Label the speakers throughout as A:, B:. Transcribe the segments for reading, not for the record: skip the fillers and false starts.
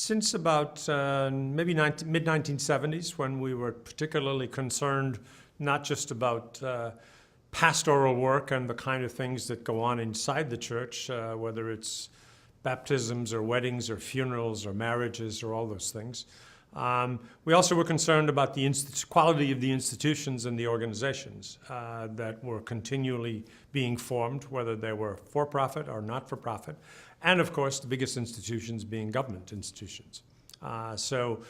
A: Since about maybe mid-1970s, when we were particularly concerned not just about pastoral work and the kind of things that go on inside the church, whether it's baptisms or weddings or funerals or marriages or all those things. We also were concerned about the quality of the institutions and the organizations that were continually being formed, whether they were for-profit or not-for-profit, and of course the biggest institutions being government institutions. So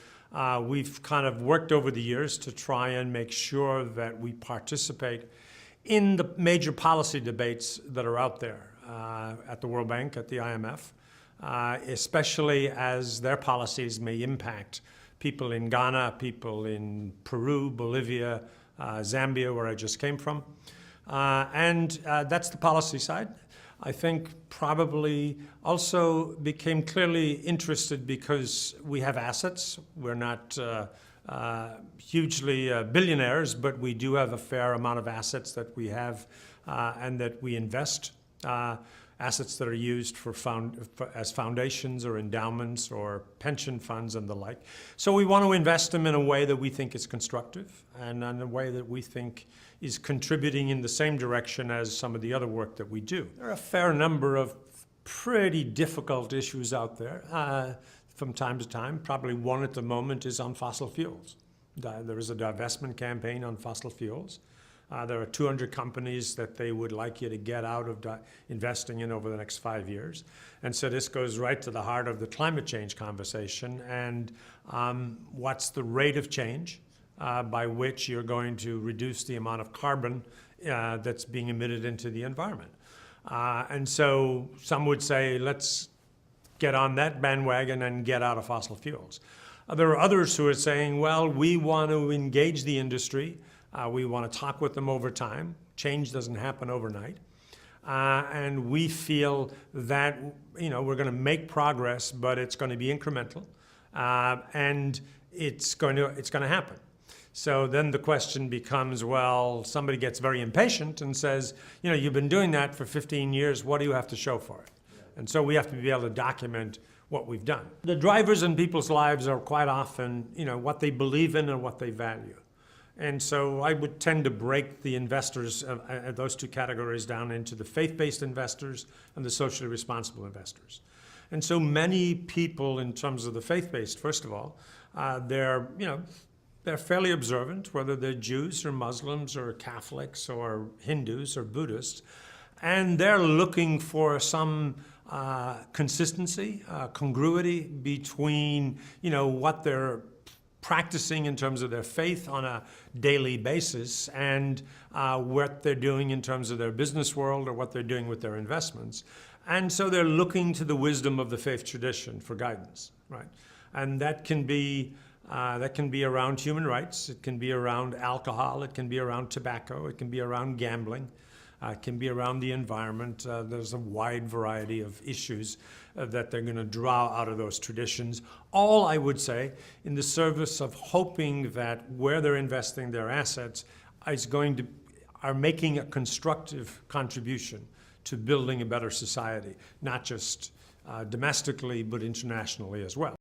A: we've kind of worked over the years to try and make sure that we participate in the major policy debates that are out there at the World Bank, at the IMF, especially as their policies may impact people in Ghana, people in Peru, Bolivia, Zambia, where I just came from. And that's the policy side. I think probably also became clearly interested because we have assets. We're not hugely billionaires, but we do have a fair amount of assets that we have and that we invest. Assets that are used as foundations or endowments or pension funds and the like. So we want to invest them in a way that we think is constructive and in a way that we think is contributing in the same direction as some of the other work that we do. There are a fair number of pretty difficult issues out there from time to time. Probably one at the moment is on fossil fuels. There is a divestment campaign on fossil fuels. There are 200 companies that they would like you to get out of investing in over the next 5 years. And so this goes right to the heart of the climate change conversation and what's the rate of change by which you're going to reduce the amount of carbon that's being emitted into the environment. And so some would say, let's get on that bandwagon and get out of fossil fuels. There are others who are saying, well, we want to engage the industry. We want to talk with them over time. Change doesn't happen overnight. And we feel that we're going to make progress, but it's going to be incremental. And it's going to happen. So then the question becomes, well, somebody gets very impatient and says, you've been doing that for 15 years. What do you have to show for it? And so we have to be able to document what we've done. The drivers in people's lives are quite often, what they believe in and what they value. And so I would tend to break the investors, those two categories, down into the faith-based investors and the socially responsible investors. And so many people, in terms of the faith-based, first of all, they're fairly observant, whether they're Jews or Muslims or Catholics or Hindus or Buddhists, and they're looking for some consistency, congruity between, what they're practicing in terms of their faith on a daily basis and what they're doing in terms of their business world or what they're doing with their investments. And so they're looking to the wisdom of the faith tradition for guidance, right? And that can be around human rights, it can be around alcohol, it can be around tobacco, it can be around gambling, it can be around the environment. There's a wide variety of issues that they're going to draw out of those traditions. All, I would say, in the service of hoping that where they're investing their assets are making a constructive contribution to building a better society, not just domestically, but internationally as well.